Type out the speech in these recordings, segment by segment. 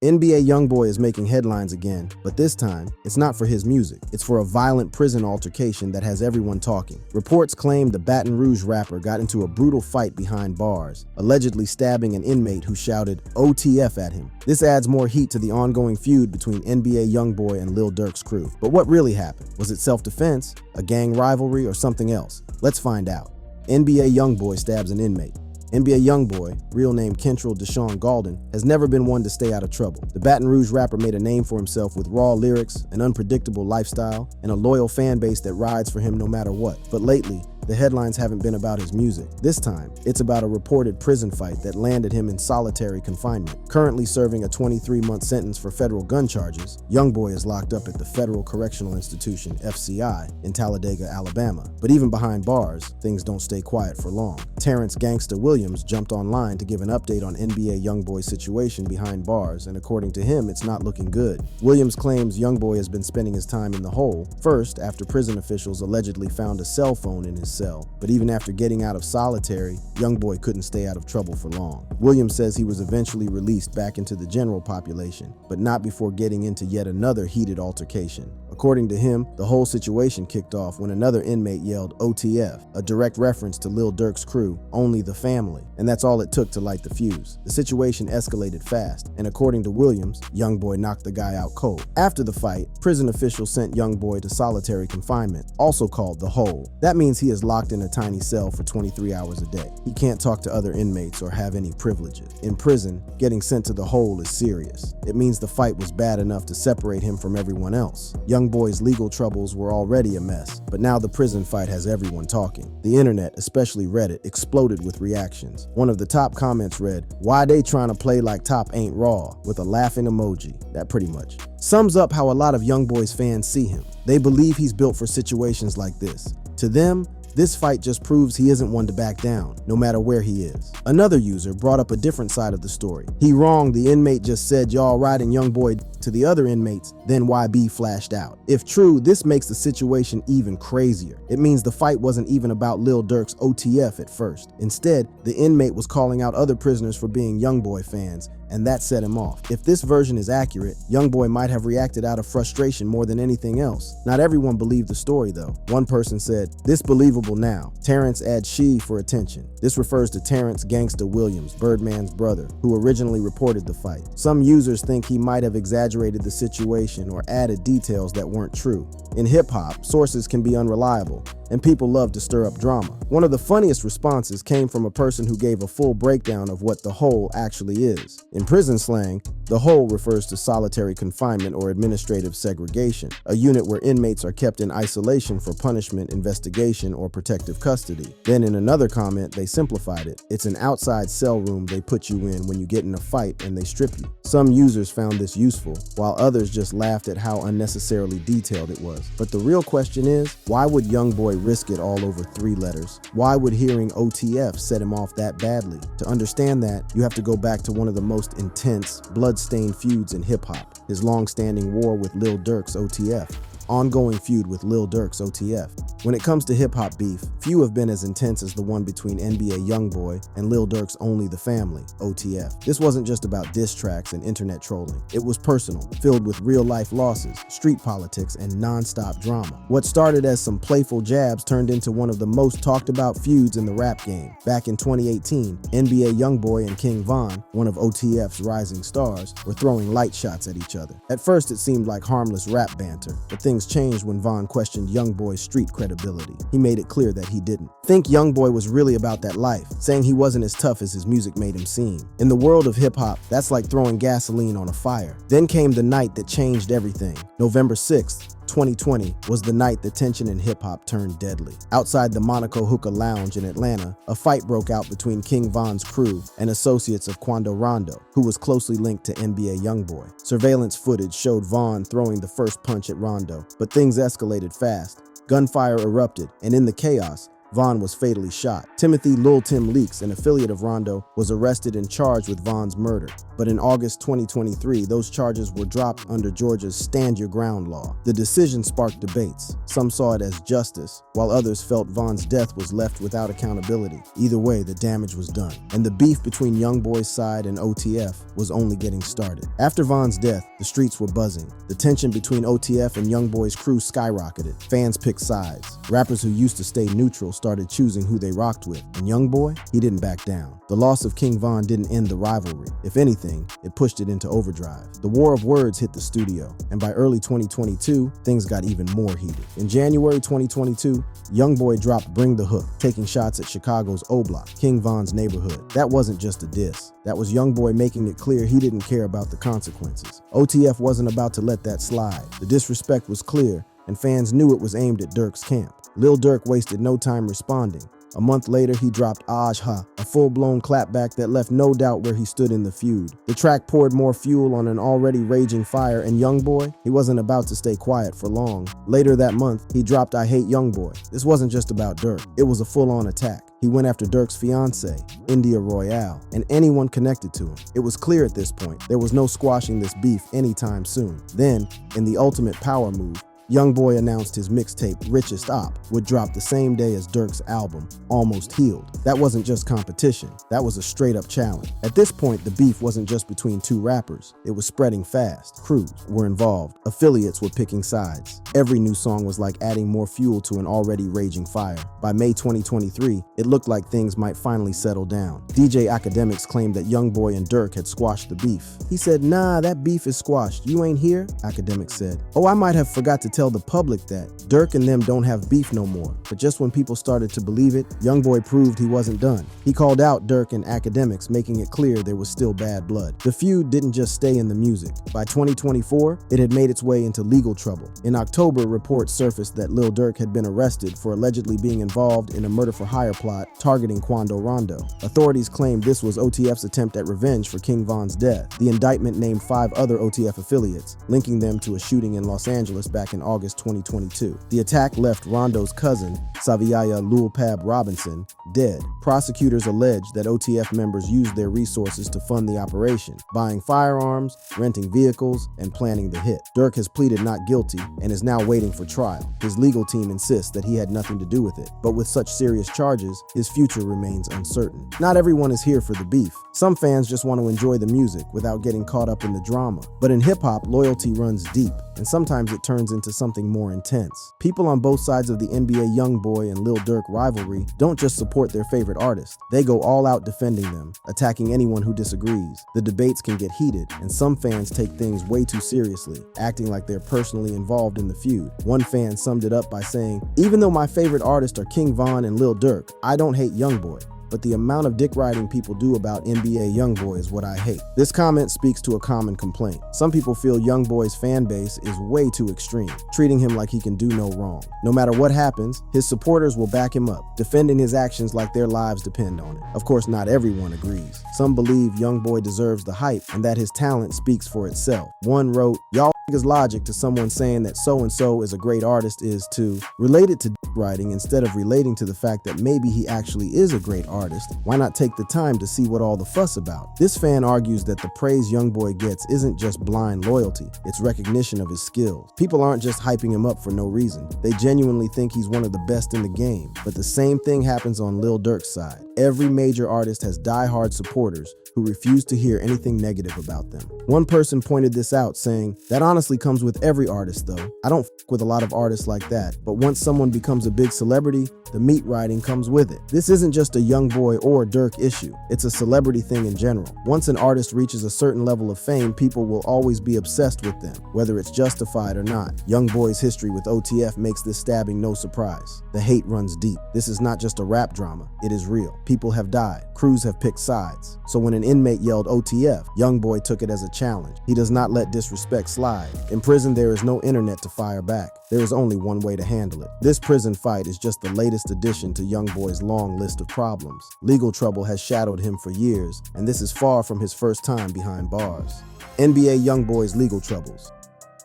NBA Youngboy is making headlines again, but this time, it's not for his music. It's for a violent prison altercation that has everyone talking. Reports claim the Baton Rouge rapper got into a brutal fight behind bars, allegedly stabbing an inmate who shouted OTF at him. This adds more heat to the ongoing feud between NBA Youngboy and Lil Durk's crew. But what really happened? Was it self-defense, a gang rivalry, or something else? Let's find out. NBA Youngboy stabs an inmate. NBA Youngboy, real name Kentrell Deshaun Gaulden, has never been one to stay out of trouble. The Baton Rouge rapper made a name for himself with raw lyrics, an unpredictable lifestyle, and a loyal fan base that rides for him no matter what. But lately, the headlines haven't been about his music. This time, it's about a reported prison fight that landed him in solitary confinement. Currently serving a 23-month sentence for federal gun charges, Youngboy is locked up at the Federal Correctional Institution, FCI, in Talladega, Alabama. But even behind bars, things don't stay quiet for long. Terrence "Gangsta" Williams jumped online to give an update on NBA Youngboy's situation behind bars, and according to him, it's not looking good. Williams claims Youngboy has been spending his time in the hole, first after prison officials allegedly found a cell phone in his cell. But even after getting out of solitary, Youngboy couldn't stay out of trouble for long. Williams says he was eventually released back into the general population, but not before getting into yet another heated altercation. According to him, the whole situation kicked off when another inmate yelled OTF, a direct reference to Lil Durk's crew, only the family, and that's all it took to light the fuse. The situation escalated fast, and according to Williams, Youngboy knocked the guy out cold. After the fight, prison officials sent Youngboy to solitary confinement, also called the hole. That means he is locked in a tiny cell for 23 hours a day. He can't talk to other inmates or have any privileges. In prison, getting sent to the hole is serious. It means the fight was bad enough to separate him from everyone else. Youngboy's legal troubles were already a mess, but now the prison fight has everyone talking. The internet, especially Reddit, exploded with reactions. One of the top comments read, "Why they trying to play like Top ain't raw?" with a laughing emoji. That pretty much sums up how a lot of Youngboy's fans see him. They believe he's built for situations like this. To them, this fight just proves he isn't one to back down, no matter where he is. Another user brought up a different side of the story. He wrong, the inmate just said y'all riding Youngboy to the other inmates, then YB flashed out. If true, this makes the situation even crazier. It means the fight wasn't even about Lil Durk's OTF at first. Instead, the inmate was calling out other prisoners for being Youngboy fans, and that set him off. If this version is accurate, Youngboy might have reacted out of frustration more than anything else. Not everyone believed the story though. One person said, "This believable now. Terrence adds she for attention." This refers to Terrence "Gangsta" Williams, Birdman's brother, who originally reported the fight. Some users think he might have exaggerated the situation or added details that weren't true. In hip-hop, sources can be unreliable, and people love to stir up drama. One of the funniest responses came from a person who gave a full breakdown of what the hole actually is. In prison slang, the hole refers to solitary confinement or administrative segregation, a unit where inmates are kept in isolation for punishment, investigation, or protective custody. Then in another comment, they simplified it. It's an outside cell room they put you in when you get in a fight and they strip you. Some users found this useful, while others just laughed at how unnecessarily detailed it was. But the real question is, why would Youngboy risk it all over 3 letters? Why would hearing OTF set him off that badly? To understand that, you have to go back to one of the most intense, blood-stained feuds in hip-hop, his long-standing war with Lil Durk's OTF. Ongoing feud with Lil Durk's OTF. When it comes to hip-hop beef, few have been as intense as the one between NBA Youngboy and Lil Durk's Only the Family, OTF. This wasn't just about diss tracks and internet trolling. It was personal, filled with real-life losses, street politics, and non-stop drama. What started as some playful jabs turned into one of the most talked-about feuds in the rap game. Back in 2018, NBA Youngboy and King Von, one of OTF's rising stars, were throwing light shots at each other. At first, it seemed like harmless rap banter, but things changed when Von questioned Youngboy's street credibility. He made it clear that he didn't think Youngboy was really about that life, saying he wasn't as tough as his music made him seem. In the world of hip-hop, that's like throwing gasoline on a fire. Then came the night that changed everything. November 6th, 2020 was the night the tension in hip-hop turned deadly. Outside the Monaco Hookah Lounge in Atlanta, a fight broke out between King Von's crew and associates of Quando Rondo, who was closely linked to NBA Youngboy. Surveillance footage showed Von throwing the first punch at Rondo, but things escalated fast. Gunfire erupted, and in the chaos, Vaughn was fatally shot. Timothy Lil Tim Leaks, an affiliate of Rondo, was arrested and charged with Vaughn's murder. But in August 2023, those charges were dropped under Georgia's Stand Your Ground law. The decision sparked debates. Some saw it as justice, while others felt Vaughn's death was left without accountability. Either way, the damage was done. And the beef between Youngboy's side and OTF was only getting started. After Vaughn's death, the streets were buzzing. The tension between OTF and Youngboy's crew skyrocketed. Fans picked sides. Rappers who used to stay neutral started choosing who they rocked with. And Youngboy, he didn't back down. The loss of King Von didn't end the rivalry. If anything, it pushed it into overdrive. The war of words hit the studio, and by early 2022, things got even more heated. In January 2022, Youngboy dropped Bring the Hook, taking shots at Chicago's O Block, King Von's neighborhood. That wasn't just a diss. That was Youngboy making it clear he didn't care about the consequences. OTF wasn't about to let that slide. The disrespect was clear, and fans knew it was aimed at Durk's camp. Lil Durk wasted no time responding. A month later, he dropped Aj Ha, a full-blown clapback that left no doubt where he stood in the feud. The track poured more fuel on an already raging fire, and Youngboy, he wasn't about to stay quiet for long. Later that month, he dropped I Hate Youngboy. This wasn't just about Durk. It was a full-on attack. He went after Durk's fiancée, India Royale, and anyone connected to him. It was clear at this point there was no squashing this beef anytime soon. Then, in the ultimate power move, Youngboy announced his mixtape, Richest Op, would drop the same day as Durk's album, Almost Healed. That wasn't just competition, that was a straight-up challenge. At this point, the beef wasn't just between two rappers, it was spreading fast. Crews were involved, affiliates were picking sides. Every new song was like adding more fuel to an already raging fire. By May 2023, it looked like things might finally settle down. DJ Academics claimed that Youngboy and Durk had squashed the beef. He said, "Nah, that beef is squashed. You ain't here?" Academics said. "Oh, I might have forgot to tell the public that Durk and them don't have beef no more." But just when people started to believe it, Youngboy proved he wasn't done. He called out Durk and Academics, making it clear there was still bad blood. The feud didn't just stay in the music. By 2024, it had made its way into legal trouble. In October, reports surfaced that Lil Durk had been arrested for allegedly being involved in a murder-for-hire plot targeting Quando Rondo. Authorities claimed this was OTF's attempt at revenge for King Von's death. The indictment named 5 other OTF affiliates, linking them to a shooting in Los Angeles back in August 2022. The attack left Rondo's cousin, Saviaya Lulpab Robinson, dead. Prosecutors alleged that OTF members used their resources to fund the operation, buying firearms, renting vehicles, and planning the hit. Durk has pleaded not guilty and is now waiting for trial. His legal team insists that he had nothing to do with it, but with such serious charges, his future remains uncertain. Not everyone is here for the beef. Some fans just want to enjoy the music without getting caught up in the drama. But in hip-hop, loyalty runs deep, and sometimes it turns into something more intense. People on both sides of the NBA Youngboy and Lil Durk rivalry don't just support their favorite artist. They go all out defending them, attacking anyone who disagrees. The debates can get heated, and some fans take things way too seriously, acting like they're personally involved in the feud. One fan summed it up by saying, "Even though my favorite artists are King Von and Lil Durk, I don't hate Youngboy. But the amount of dick riding people do about NBA Youngboy is what I hate." This comment speaks to a common complaint. Some people feel Youngboy's fan base is way too extreme, treating him like he can do no wrong. No matter what happens, his supporters will back him up, defending his actions like their lives depend on it. Of course, not everyone agrees. Some believe Youngboy deserves the hype and that his talent speaks for itself. One wrote, "Y'all niggas' logic to someone saying that so-and-so is a great artist is to relate it to dick riding instead of relating to the fact that maybe he actually is a great artist. Why not take the time to see what all the fuss about?" This fan argues that the praise Youngboy gets isn't just blind loyalty, it's recognition of his skills. People aren't just hyping him up for no reason. They genuinely think he's one of the best in the game. But the same thing happens on Lil Durk's side. Every major artist has die-hard supporters who refuse to hear anything negative about them. One person pointed this out, saying, "That honestly comes with every artist though. I don't f with a lot of artists like that, but once someone becomes a big celebrity, the meat riding comes with it." This isn't just a Youngboy or Durk issue, it's a celebrity thing in general. Once an artist reaches a certain level of fame, people will always be obsessed with them, whether it's justified or not. Youngboy's history with OTF makes this stabbing no surprise. The hate runs deep. This is not just a rap drama, it is real. People have died, crews have picked sides. So when an inmate yelled OTF, Youngboy took it as a challenge. He does not let disrespect slide. In prison, there is no internet to fire back. There is only one way to handle it. This prison fight is just the latest addition to Youngboy's long list of problems. Legal trouble has shadowed him for years, and this is far from his first time behind bars. NBA Youngboy's legal troubles.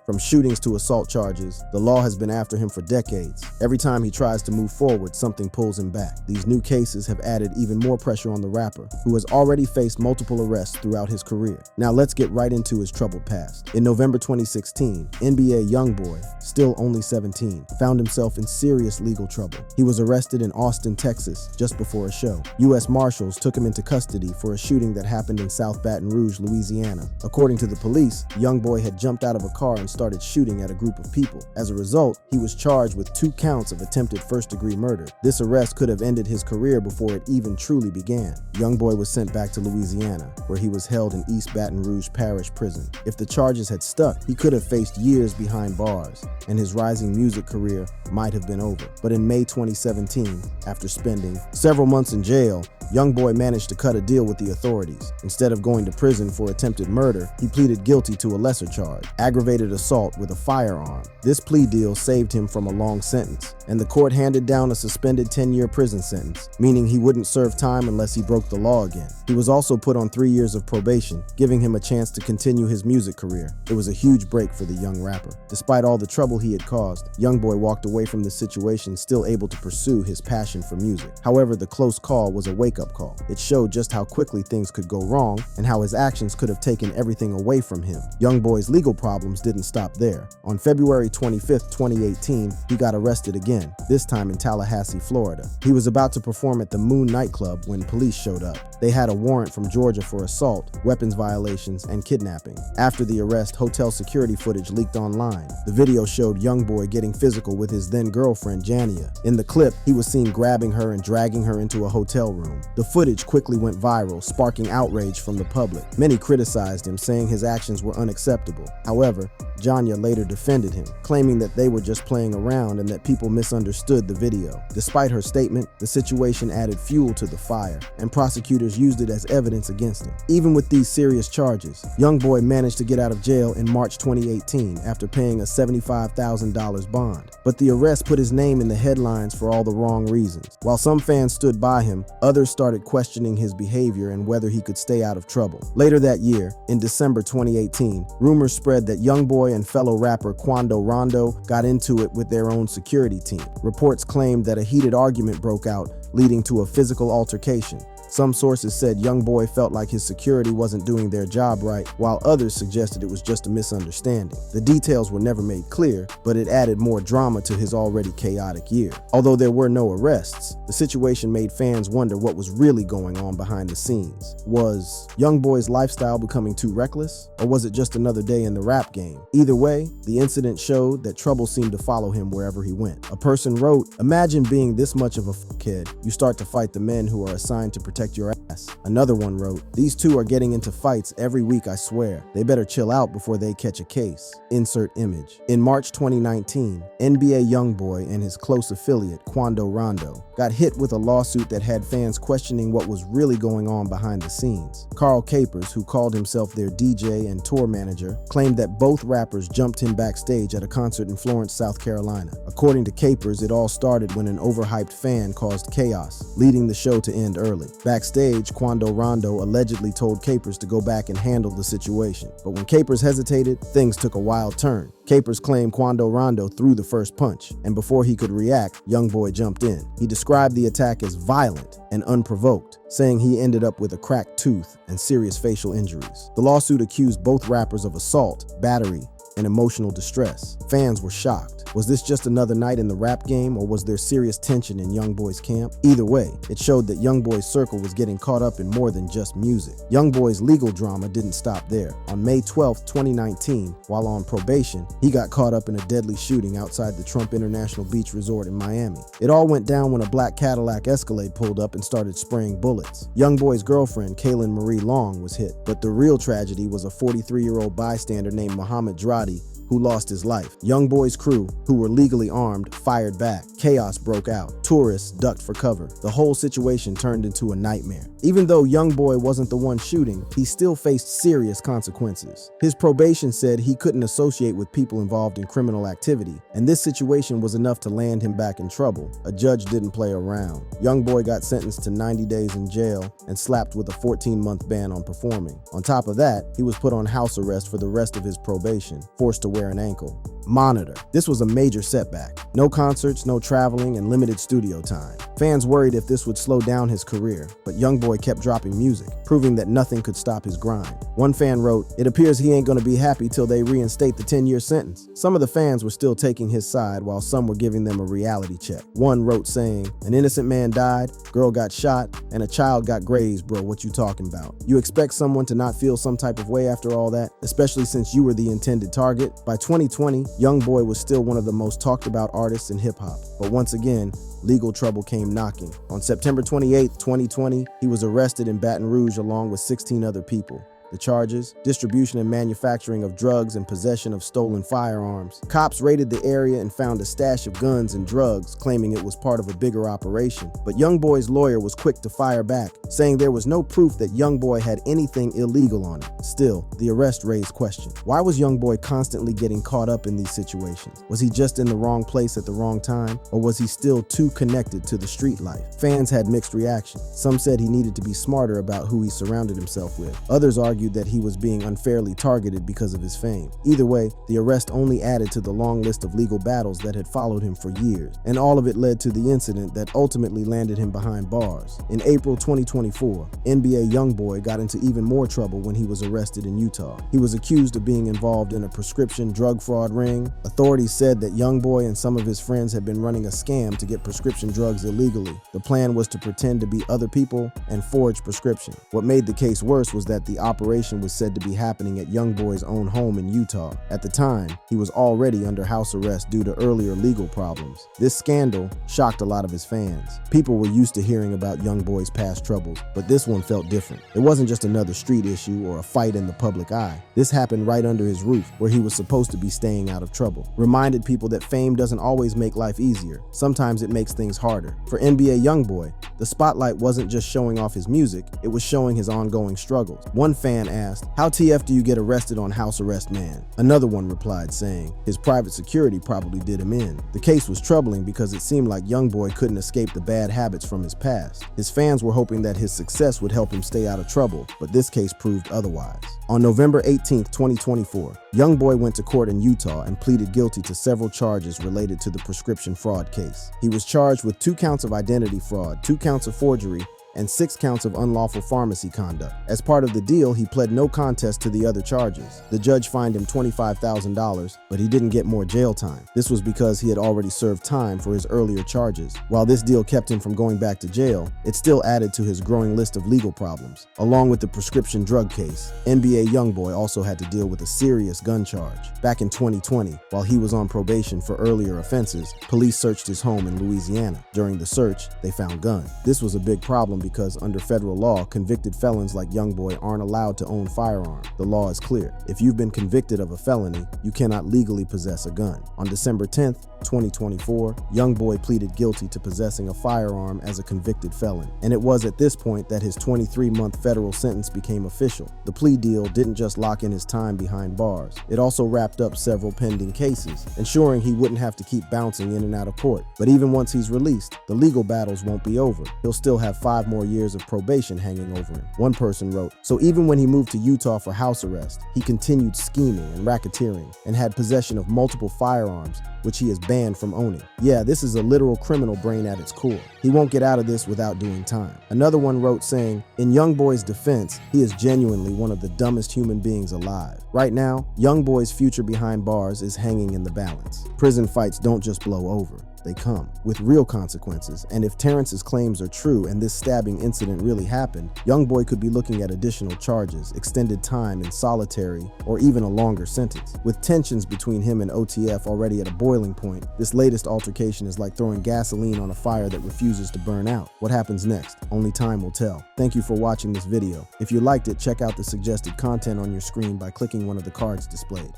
From shootings to assault charges, the law has been after him for decades. Every time he tries to move forward, something pulls him back. These new cases have added even more pressure on the rapper, who has already faced multiple arrests throughout his career. Now let's get right into his troubled past. In November 2016, NBA Youngboy, still only 17, found himself in serious legal trouble. He was arrested in Austin, Texas, just before a show. U.S. Marshals took him into custody for a shooting that happened in South Baton Rouge, Louisiana. According to the police, Youngboy had jumped out of a car and started shooting at a group of people. As a result, he was charged with 2 counts of attempted first-degree murder. This arrest could have ended his career before it even truly began. Youngboy was sent back to Louisiana, where he was held in East Baton Rouge Parish Prison. If the charges had stuck, he could have faced years behind bars, and his rising music career might have been over. But in May 2017, after spending several months in jail, Youngboy managed to cut a deal with the authorities. Instead of going to prison for attempted murder, he pleaded guilty to a lesser charge, aggravated assault with a firearm. This plea deal saved him from a long sentence, and the court handed down a suspended 10-year prison sentence, meaning he wouldn't serve time unless he broke the law again. He was also put on 3 years of probation, giving him a chance to continue his music career. It was a huge break for the young rapper. Despite all the trouble he had caused, Youngboy walked away from this situation still able to pursue his passion for music. However, the close call was a wake-up call. It showed just how quickly things could go wrong and how his actions could have taken everything away from him. Youngboy's legal problems didn't stop there. On February 25th, 2018, he got arrested again, this time in Tallahassee, Florida. He was about to perform at the Moon nightclub when police showed up. They had a warrant from Georgia for assault, weapons violations, and kidnapping. After the arrest, hotel security footage leaked online. The video showed Youngboy getting physical with his then-girlfriend, Jania. In the clip, he was seen grabbing her and dragging her into a hotel room. The footage quickly went viral, sparking outrage from the public. Many criticized him, saying his actions were unacceptable. However, Jania later defended him, claiming that they were just playing around and that people misunderstood the video. Despite her statement, the situation added fuel to the fire, and prosecutors used it as evidence against him. Even with these serious charges, Youngboy managed to get out of jail in March 2018 after paying a $75,000 bond. But the arrest put his name in the headlines for all the wrong reasons. While some fans stood by him, others started questioning his behavior and whether he could stay out of trouble. Later that year, in December 2018, rumors spread that Youngboy and fellow rapper Quando Rondo got into it with their own security team. Reports claimed that a heated argument broke out, leading to a physical altercation. Some sources said Youngboy felt like his security wasn't doing their job right, while others suggested it was just a misunderstanding. The details were never made clear, but it added more drama to his already chaotic year. Although there were no arrests, the situation made fans wonder what was really going on behind the scenes. Was Youngboy's lifestyle becoming too reckless, or was it just another day in the rap game? Either way, the incident showed that trouble seemed to follow him wherever he went. A person wrote, "Imagine being this much of a fuckhead. You start to fight the men who are assigned to protect your ass." Another one wrote, "These two are getting into fights every week, I swear. They better chill out before they catch a case." Insert image. In March 2019, NBA Youngboy and his close affiliate, Quando Rondo, got hit with a lawsuit that had fans questioning what was really going on behind the scenes. Carl Capers, who called himself their DJ and tour manager, claimed that both rappers jumped him backstage at a concert in Florence, South Carolina. According to Capers, it all started when an overhyped fan caused chaos, leading the show to end early. Backstage, Quando Rondo allegedly told Capers to go back and handle the situation. But when Capers hesitated, things took a wild turn. Capers claimed Quando Rondo threw the first punch, and before he could react, Youngboy jumped in. He described the attack as violent and unprovoked, saying he ended up with a cracked tooth and serious facial injuries. The lawsuit accused both rappers of assault, battery, and emotional distress. Fans were shocked. Was this just another night in the rap game, or was there serious tension in Youngboy's camp? Either way, it showed that Youngboy's circle was getting caught up in more than just music. Youngboy's legal drama didn't stop there. On May 12, 2019, while on probation, he got caught up in a deadly shooting outside the Trump International Beach Resort in Miami. It all went down when a black Cadillac Escalade pulled up and started spraying bullets. Youngboy's girlfriend, Kaylin Marie Long, was hit, but the real tragedy was a 43-year-old bystander named Muhammad Dradi, who lost his life. Youngboy's crew, who were legally armed, fired back. Chaos broke out. Tourists ducked for cover. The whole situation turned into a nightmare. Even though Youngboy wasn't the one shooting, he still faced serious consequences. His probation said he couldn't associate with people involved in criminal activity, and this situation was enough to land him back in trouble. A judge didn't play around. Youngboy got sentenced to 90 days in jail and slapped with a 14-month ban on performing. On top of that, he was put on house arrest for the rest of his probation, forced to wear an ankle. Monitor. This was a major setback. No concerts, no traveling, and limited studio time. Fans worried if this would slow down his career, but Youngboy kept dropping music, proving that nothing could stop his grind. One fan wrote, "It appears he ain't gonna be happy till they reinstate the 10-year sentence." Some of the fans were still taking his side while some were giving them a reality check. One wrote saying, "An innocent man died, girl got shot, and a child got grazed, bro, what you talking about? You expect someone to not feel some type of way after all that? Especially since you were the intended target?" By 2020, Youngboy was still one of the most talked about artists in hip-hop. But once again, legal trouble came knocking. On September 28, 2020, he was arrested in Baton Rouge along with 16 other people. The charges: distribution and manufacturing of drugs and possession of stolen firearms. Cops raided the area and found a stash of guns and drugs, claiming it was part of a bigger operation. But Youngboy's lawyer was quick to fire back, saying there was no proof that Youngboy had anything illegal on him. Still, the arrest raised questions. Why was Youngboy constantly getting caught up in these situations? Was he just in the wrong place at the wrong time? Or was he still too connected to the street life? Fans had mixed reactions. Some said he needed to be smarter about who he surrounded himself with. Others argued that he was being unfairly targeted because of his fame. Either way, the arrest only added to the long list of legal battles that had followed him for years, and all of it led to the incident that ultimately landed him behind bars. In April 2024, NBA Youngboy got into even more trouble when he was arrested in Utah. He was accused of being involved in a prescription drug fraud ring. Authorities said that Youngboy and some of his friends had been running a scam to get prescription drugs illegally. The plan was to pretend to be other people and forge prescription. What made the case worse was that the operation was said to be happening at Youngboy's own home in Utah. At the time, he was already under house arrest due to earlier legal problems. This scandal shocked a lot of his fans. People were used to hearing about Youngboy's past troubles, but this one felt different. It wasn't just another street issue or a fight in the public eye. This happened right under his roof, where he was supposed to be staying out of trouble. Reminded people that fame doesn't always make life easier. Sometimes it makes things harder. For NBA Youngboy, the spotlight wasn't just showing off his music, it was showing his ongoing struggles. One fan asked, "How TF do you get arrested on house arrest, man?" Another one replied saying, "His private security probably did him in." The case was troubling because it seemed like Youngboy couldn't escape the bad habits from his past. His fans were hoping that his success would help him stay out of trouble, but this case proved otherwise. On November 18, 2024, Youngboy went to court in Utah and pleaded guilty to several charges related to the prescription fraud case. He was charged with 2 counts of identity fraud, 2 counts of forgery, and 6 counts of unlawful pharmacy conduct. As part of the deal, he pled no contest to the other charges. The judge fined him $25,000, but he didn't get more jail time. This was because he had already served time for his earlier charges. While this deal kept him from going back to jail, it still added to his growing list of legal problems. Along with the prescription drug case, NBA Youngboy also had to deal with a serious gun charge. Back in 2020, while he was on probation for earlier offenses, police searched his home in Louisiana. During the search, they found guns. This was a big problem because under federal law, convicted felons like Youngboy aren't allowed to own firearms. The law is clear. If you've been convicted of a felony, you cannot legally possess a gun. On December 10th, 2024, Youngboy pleaded guilty to possessing a firearm as a convicted felon. And it was at this point that his 23-month federal sentence became official. The plea deal didn't just lock in his time behind bars. It also wrapped up several pending cases, ensuring he wouldn't have to keep bouncing in and out of court. But even once he's released, the legal battles won't be over. He'll still have 5 more years of probation hanging over him. One person wrote, "So even when he moved to Utah for house arrest, he continued scheming and racketeering and had possession of multiple firearms, which he is banned from owning. Yeah, this is a literal criminal brain at its core. He won't get out of this without doing time." Another one wrote saying, "In Youngboy's defense, he is genuinely one of the dumbest human beings alive. Right now, Youngboy's future behind bars is hanging in the balance. Prison fights don't just blow over. They come with real consequences, and if Terrence's claims are true and this stabbing incident really happened, Youngboy could be looking at additional charges, extended time in solitary, or even a longer sentence. With tensions between him and OTF already at a boiling point, this latest altercation is like throwing gasoline on a fire that refuses to burn out. What happens next? Only time will tell. Thank you for watching this video. If you liked it, check out the suggested content on your screen by clicking one of the cards displayed.